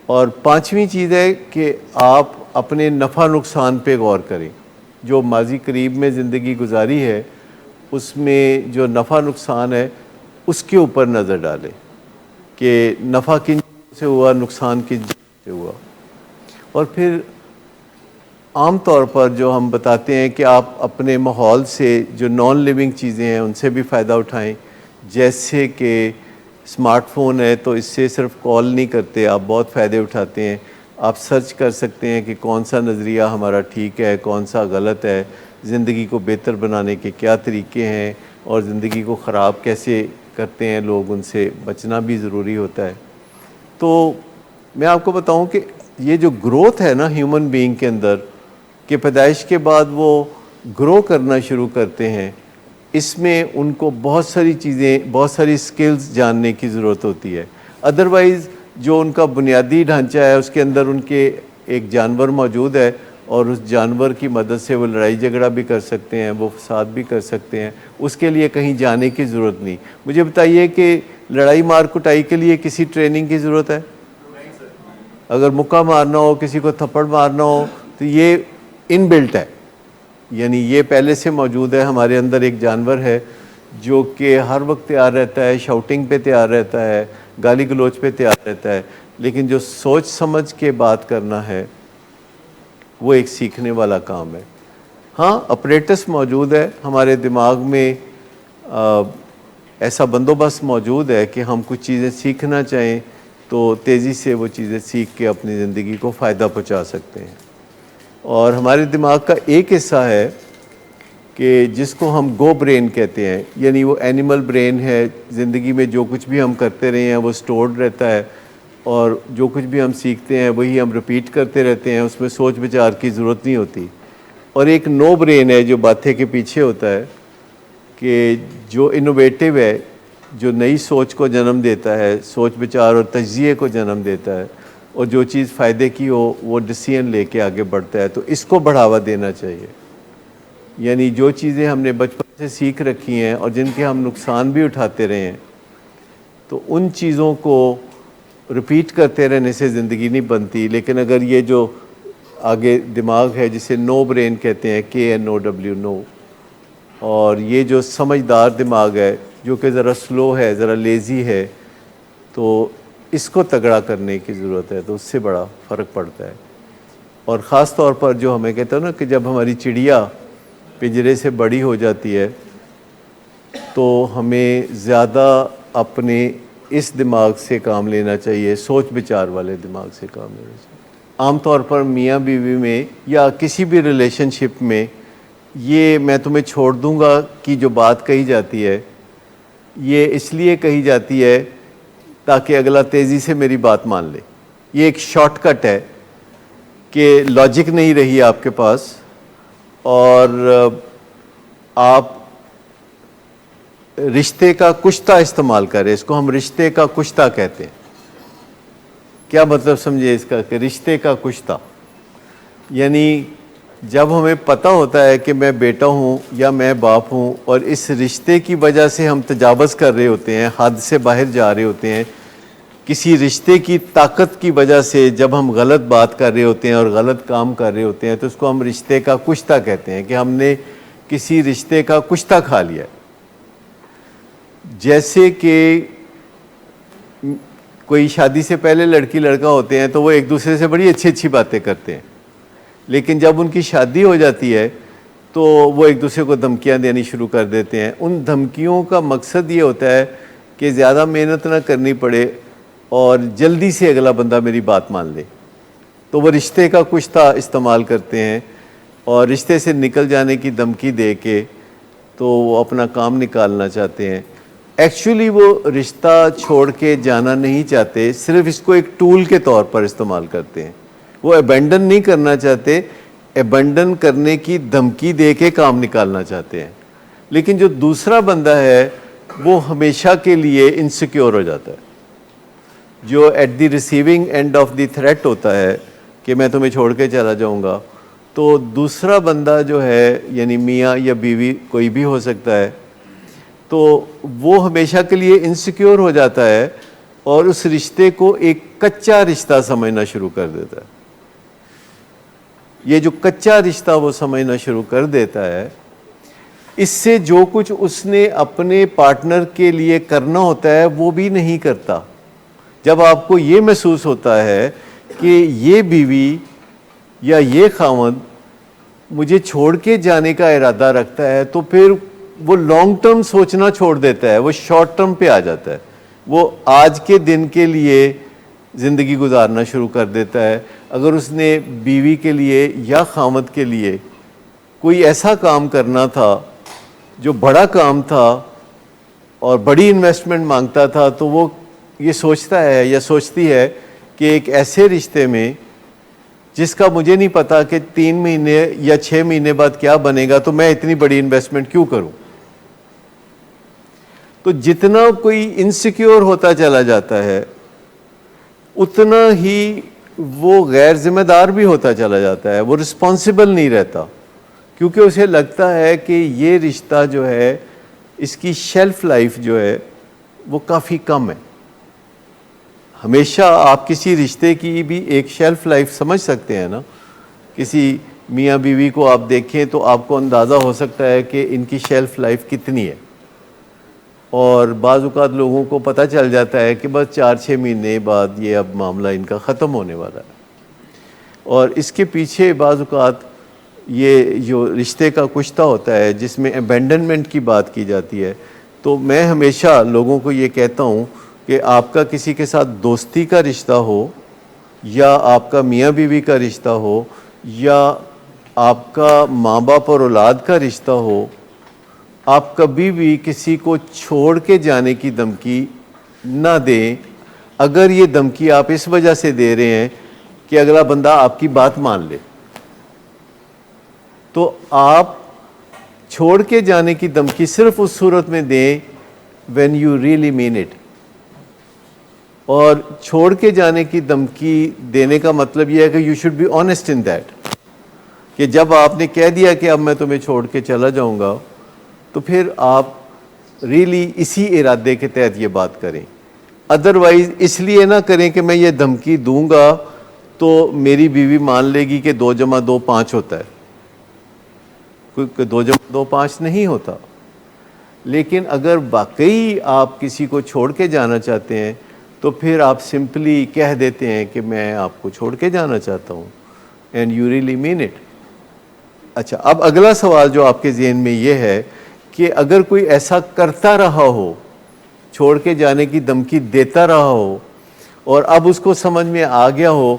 और पांचवी चीज़ है कि आप अपने नफ़ा नुकसान पे गौर करें। जो माजी करीब में ज़िंदगी गुजारी है उसमें जो नफ़ा नुकसान है उसके ऊपर नज़र डालें कि नफ़ा किन से हुआ, नुकसान किन से हुआ। और फिर आम तौर पर जो हम बताते हैं कि आप अपने माहौल से जो नॉन लिविंग चीज़ें हैं उनसे भी फ़ायदा उठाएं। जैसे कि स्मार्टफ़ोन है तो इससे सिर्फ कॉल नहीं करते, आप बहुत फ़ायदे उठाते हैं। आप सर्च कर सकते हैं कि कौन सा नज़रिया हमारा ठीक है, कौन सा गलत है, ज़िंदगी को बेहतर बनाने के क्या तरीके हैं और ज़िंदगी को ख़राब कैसे करते हैं लोग, उनसे बचना भी ज़रूरी होता है। तो मैं आपको बताऊं कि ये जो ग्रोथ है ना ह्यूमन बीइंग के अंदर, कि पैदाइश के बाद वो ग्रो करना शुरू करते हैं, इसमें उनको बहुत सारी चीज़ें, बहुत सारी स्किल्स जानने की ज़रूरत होती है। अदरवाइज़ जो उनका बुनियादी ढांचा है उसके अंदर उनके एक जानवर मौजूद है, और उस जानवर की मदद से वो लड़ाई झगड़ा भी कर सकते हैं, वो फसाद भी कर सकते हैं। उसके लिए कहीं जाने की ज़रूरत नहीं। मुझे बताइए कि लड़ाई मार कुटाई के लिए किसी ट्रेनिंग की ज़रूरत है? अगर मुक्का मारना हो, किसी को थप्पड़ मारना हो, तो ये इनबिल्ट है, यानी ये पहले से मौजूद है। हमारे अंदर एक जानवर है जो कि हर वक्त तैयार रहता है, शाउटिंग पे तैयार रहता है, गाली गलोच पे तैयार रहता है, लेकिन जो सोच समझ के बात करना है वो एक सीखने वाला काम है। हाँ, अपरेटस मौजूद है हमारे दिमाग में, ऐसा बंदोबस्त मौजूद है कि हम कुछ चीज़ें सीखना चाहें तो तेज़ी से वो चीज़ें सीख के अपनी ज़िंदगी को फ़ायदा पहुंचा सकते हैं। और हमारे दिमाग का एक हिस्सा है कि जिसको हम गो ब्रेन कहते हैं, यानी वो एनिमल ब्रेन है। ज़िंदगी में जो कुछ भी हम करते रहे हैं वो स्टोर्ड रहता है, और जो कुछ भी हम सीखते हैं वही हम रिपीट करते रहते हैं, उसमें सोच विचार की ज़रूरत नहीं होती। और एक नो ब्रेन है जो बातें के पीछे होता है, कि जो इनोवेटिव है, जो नई सोच को जन्म देता है, सोच विचार और तज्जिए को जन्म देता है, और जो चीज़ फ़ायदे की हो वो डिसीजन लेके आगे बढ़ता है। तो इसको बढ़ावा देना चाहिए। यानी जो चीज़ें हमने बचपन से सीख रखी हैं और जिनके हम नुकसान भी उठाते रहे हैं, तो उन चीज़ों को रिपीट करते रहने से ज़िंदगी नहीं बनती। लेकिन अगर ये जो आगे दिमाग है जिसे नो ब्रेन कहते हैं, KNOW, नो, और ये जो समझदार दिमाग है जो कि ज़रा स्लो है, ज़रा लेज़ी है, तो इसको तगड़ा करने की ज़रूरत है, तो उससे बड़ा फ़र्क पड़ता है। और ख़ास तौर पर जो हमें कहते हैं ना कि जब हमारी चिड़िया पिंजरे से बड़ी हो जाती है तो हमें ज़्यादा अपने इस दिमाग से काम लेना चाहिए, सोच विचार वाले दिमाग से काम लेना चाहिए। आमतौर पर मियाँ बीवी में या किसी भी रिलेशनशिप में ये मैं तुम्हें छोड़ दूँगा कि जो बात कही जाती है, ये इसलिए कही जाती है ताकि अगला तेज़ी से मेरी बात मान ले। ये एक शॉर्टकट है कि लॉजिक नहीं रही आपके पास और आप रिश्ते का कुश्ता इस्तेमाल करें। इसको हम रिश्ते का कुश्ता कहते हैं। क्या मतलब समझिए इसका कि रिश्ते का कुश्ता, यानी जब हमें पता होता है कि मैं बेटा हूँ या मैं बाप हूँ और इस रिश्ते की वजह से हम तजावज़ कर रहे होते हैं, हद से बाहर जा रहे होते हैं, किसी रिश्ते की ताकत की वजह से जब हम गलत बात कर रहे होते हैं और गलत काम कर रहे होते हैं, तो उसको हम रिश्ते का कुश्ता कहते हैं कि हमने किसी रिश्ते का कुश्ता खा लिया। जैसे कि कोई शादी से पहले लड़की लड़का होते हैं तो वो एक दूसरे से बड़ी अच्छी अच्छी बातें करते हैं, लेकिन जब उनकी शादी हो जाती है तो वो एक दूसरे को धमकियां देनी शुरू कर देते हैं। उन धमकियों का मकसद ये होता है कि ज़्यादा मेहनत ना करनी पड़े और जल्दी से अगला बंदा मेरी बात मान ले। तो वो रिश्ते का कुश्ता इस्तेमाल करते हैं और रिश्ते से निकल जाने की धमकी दे के तो वो अपना काम निकालना चाहते हैं। एक्चुअली वो रिश्ता छोड़ के जाना नहीं चाहते, सिर्फ इसको एक टूल के तौर पर इस्तेमाल करते हैं। वो अबेंडन नहीं करना चाहते, अबेंडन करने की धमकी दे के काम निकालना चाहते हैं। लेकिन जो दूसरा बंदा है वो हमेशा के लिए इनसिक्योर हो जाता है। जो at the receiving end of the threat होता है कि मैं तुम्हें छोड़ के चला जाऊंगा, तो दूसरा बंदा जो है यानी मियाँ या बीवी कोई भी हो सकता है, तो वो हमेशा के लिए इनसिक्योर हो जाता है और उस रिश्ते को एक कच्चा रिश्ता समझना शुरू कर देता है। ये जो कच्चा रिश्ता वो समझना शुरू कर देता है, इससे जो कुछ उसने अपने पार्टनर के लिए करना होता है वो भी नहीं करता। जब आपको ये महसूस होता है कि ये बीवी या ये खावंद मुझे छोड़ के जाने का इरादा रखता है, तो फिर वो लॉन्ग टर्म सोचना छोड़ देता है, वो शॉर्ट टर्म पे आ जाता है। वो आज के दिन के लिए ज़िंदगी गुजारना शुरू कर देता है। अगर उसने बीवी के लिए या खामद के लिए कोई ऐसा काम करना था जो बड़ा काम था और बड़ी इन्वेस्टमेंट मांगता था, तो वो ये सोचता है या सोचती है कि एक ऐसे रिश्ते में जिसका मुझे नहीं पता कि 3 महीने या 6 महीने बाद क्या बनेगा, तो मैं इतनी बड़ी इन्वेस्टमेंट क्यों करूं। तो जितना कोई इनसिक्योर होता चला जाता है उतना ही वो गैर जिम्मेदार भी होता चला जाता है, वो रिस्पॉन्सिबल नहीं रहता, क्योंकि उसे लगता है कि ये रिश्ता जो है इसकी शेल्फ लाइफ जो है वो काफ़ी कम है। हमेशा आप किसी रिश्ते की भी एक शेल्फ लाइफ समझ सकते हैं ना। किसी मियाँ बीवी को आप देखें तो आपको अंदाज़ा हो सकता है कि इनकी शेल्फ लाइफ कितनी है, और बाज़ औक़ात लोगों को पता चल जाता है कि बस 4-6 महीने बाद ये अब मामला इनका ख़त्म होने वाला है। और इसके पीछे बाज़ औक़ात ये जो रिश्ते का कुश्ता होता है जिसमें अबैंडनमेंट की बात की जाती है, तो मैं हमेशा लोगों को ये कहता हूँ कि आपका किसी के साथ दोस्ती का रिश्ता हो, या आपका मियाँ बीवी का रिश्ता हो, या आपका माँ बाप और औलाद का रिश्ता हो, आप कभी भी किसी को छोड़ के जाने की धमकी ना दें। अगर ये धमकी आप इस वजह से दे रहे हैं कि अगला बंदा आपकी बात मान ले, तो आप छोड़ के जाने की धमकी सिर्फ उस सूरत में दें when you really mean it. और छोड़ के जाने की धमकी देने का मतलब यह है कि you should be honest in that, कि जब आपने कह दिया कि अब मैं तुम्हें छोड़ के चला जाऊंगा, तो फिर आप रियली इसी इरादे के तहत ये बात करें। अदरवाइज इसलिए ना करें कि मैं ये धमकी दूंगा तो मेरी बीवी मान लेगी कि 2 + 2 5 होता है। कोई 2 + 2 5 नहीं होता। लेकिन अगर वाकई आप किसी को छोड़ के जाना चाहते हैं तो फिर आप सिंपली कह देते हैं कि मैं आपको छोड़ के जाना चाहता हूँ, and you really mean it. अच्छा, अब अगला सवाल जो आपके ज़हन में ये है कि अगर कोई ऐसा करता रहा हो, छोड़ के जाने की धमकी देता रहा हो, और अब उसको समझ में आ गया हो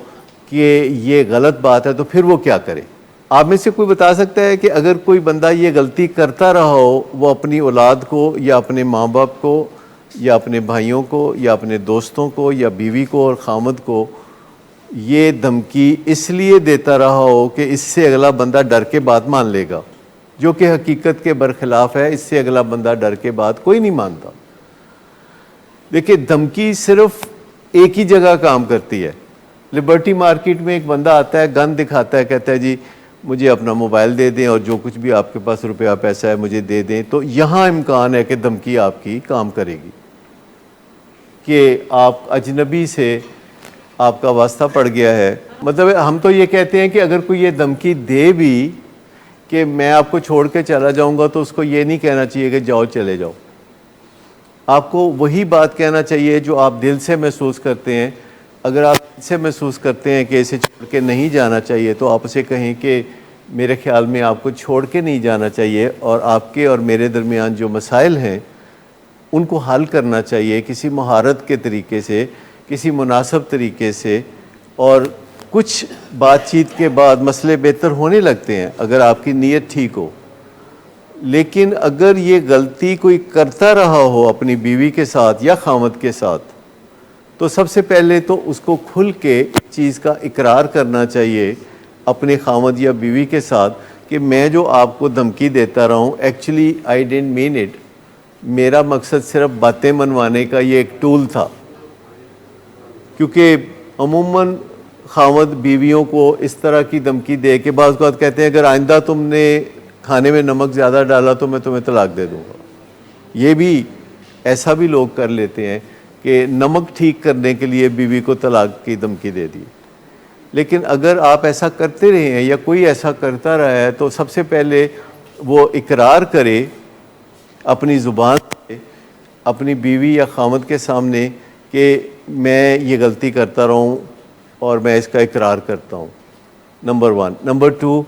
कि ये गलत बात है, तो फिर वो क्या करे? आप में से कोई बता सकता है कि अगर कोई बंदा ये गलती करता रहा हो, वो अपनी औलाद को या अपने माँ बाप को या अपने भाइयों को या अपने दोस्तों को या बीवी को और खामद को ये धमकी इसलिए देता रहा हो कि इससे अगला बंदा डर के बात मान लेगा, जो कि हकीकत के बरखिलाफ़ है। इससे अगला बंदा डर के बात कोई नहीं मानता। देखिए, धमकी सिर्फ एक ही जगह काम करती है। लिबर्टी मार्केट में एक बंदा आता है, गन दिखाता है, कहता है जी मुझे अपना मोबाइल दे दें और जो कुछ भी आपके पास रुपया पैसा है मुझे दे दें, तो यहाँ इम्कान है कि धमकी आपकी काम करेगी कि आप अजनबी से आपका वास्ता पड़ गया है। मतलब हम तो ये कहते हैं कि अगर कोई ये धमकी दे भी कि मैं आपको छोड़ के चला जाऊंगा, तो उसको ये नहीं कहना चाहिए कि जाओ चले जाओ। आपको वही बात कहना चाहिए जो आप दिल से महसूस करते हैं। अगर आप दिल से महसूस करते हैं कि इसे छोड़ के नहीं जाना चाहिए, तो आप उसे कहें कि मेरे ख्याल में आपको छोड़ के नहीं जाना चाहिए, और आपके और मेरे दरमियान जो मसाइल हैं उनको हल करना चाहिए किसी महारत के तरीके से, किसी मुनासिब तरीके से। और कुछ बातचीत के बाद मसले बेहतर होने लगते हैं अगर आपकी नीयत ठीक हो। लेकिन अगर ये गलती कोई करता रहा हो अपनी बीवी के साथ या खामद के साथ, तो सबसे पहले तो उसको खुल के चीज़ का इकरार करना चाहिए अपने खामद या बीवी के साथ कि मैं जो आपको धमकी देता रहा हूँ, actually I didn't mean it. मेरा मकसद सिर्फ बातें मनवाने का ये एक टूल था। क्योंकि अमूमन खामद बीवियों को इस तरह की धमकी दे के बाज़ बात कहते हैं अगर आइंदा तुमने खाने में नमक ज़्यादा डाला तो मैं तुम्हें तलाक दे दूँगा। ये भी ऐसा भी लोग कर लेते हैं कि नमक ठीक करने के लिए बीवी को तलाक की धमकी दे दी। लेकिन अगर आप ऐसा करते रहे हैं या कोई ऐसा करता रहा है, तो सबसे पहले वो इकरार करे अपनी ज़ुबान से अपनी बीवी या खामद के सामने कि मैं ये गलती करता रहा हूँ और मैं इसका इकरार करता हूँ, नंबर 1। नंबर 2,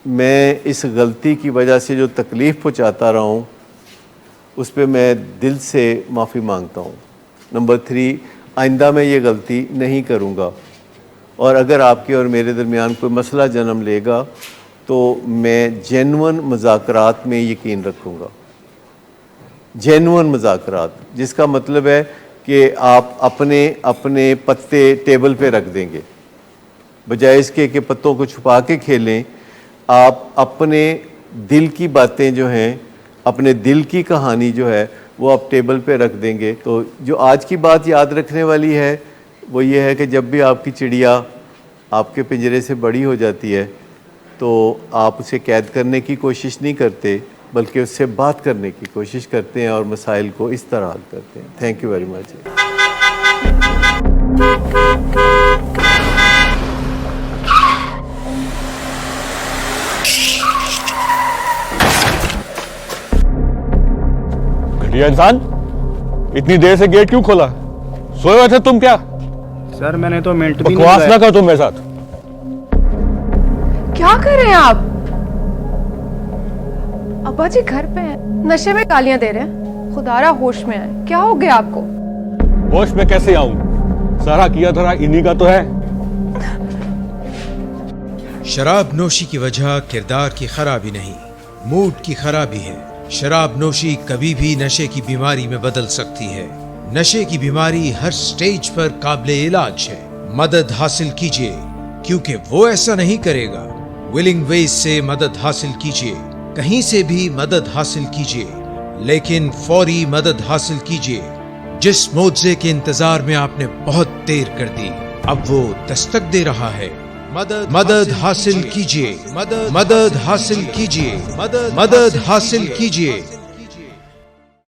मैं इस गलती की वजह से जो तकलीफ़ पहुँचाता रहा हूँ उस पर मैं दिल से माफ़ी मांगता हूँ। नंबर 3, आइंदा मैं ये गलती नहीं करूँगा, और अगर आपके और मेरे दरमियान कोई मसला जन्म लेगा तो मैं जेन्युइन मुज़ाकरात में यकीन रखूँगा। जेन्युइन मुज़ाकरात, जिसका मतलब है कि आप अपने अपने पत्ते टेबल पे रख देंगे, बजाय इसके कि पत्तों को छुपा के खेलें। आप अपने दिल की बातें जो हैं, अपने दिल की कहानी जो है वो आप टेबल पे रख देंगे। तो जो आज की बात याद रखने वाली है वो ये है कि जब भी आपकी चिड़िया आपके पिंजरे से बड़ी हो जाती है तो आप उसे कैद करने की कोशिश नहीं करते, बल्कि उससे बात करने की कोशिश करते हैं और मसाइल को इस तरह हल करते हैं। Thank you very much.
घटिया इंसान, इतनी देर से गेट क्यों खोला? सोए हुए थे तुम क्या?
सर मैंने तो मिनट भी नहीं
बकवास
लगाया।
ना कर तुम मेरे साथ।
क्या कर रहे हैं आप? अब्बा जी घर पे हैं, नशे में गालियां दे रहे हैं। खुदारा होश में आए, क्या हो गया आपको?
होश में कैसे आऊं? सारा किया धरा इन्हीं का तो है।
शराब नोशी की वजह किरदार की खराबी नहीं, मूड की खराबी है। शराब नोशी कभी भी नशे की बीमारी में बदल सकती है। नशे की बीमारी हर स्टेज पर काबिले इलाज है। मदद हासिल कीजिए, क्योंकि वो ऐसा नहीं करेगा। विलिंग वेज से मदद हासिल कीजिए, कहीं से भी मदद हासिल कीजिए, लेकिन फौरी मदद हासिल कीजिए। जिस मुआवजे के इंतजार में आपने बहुत देर कर दी, अब वो दस्तक दे रहा है। मदद हासिल कीजिए, मदद हासिल कीजिए, मदद हासिल कीजिए।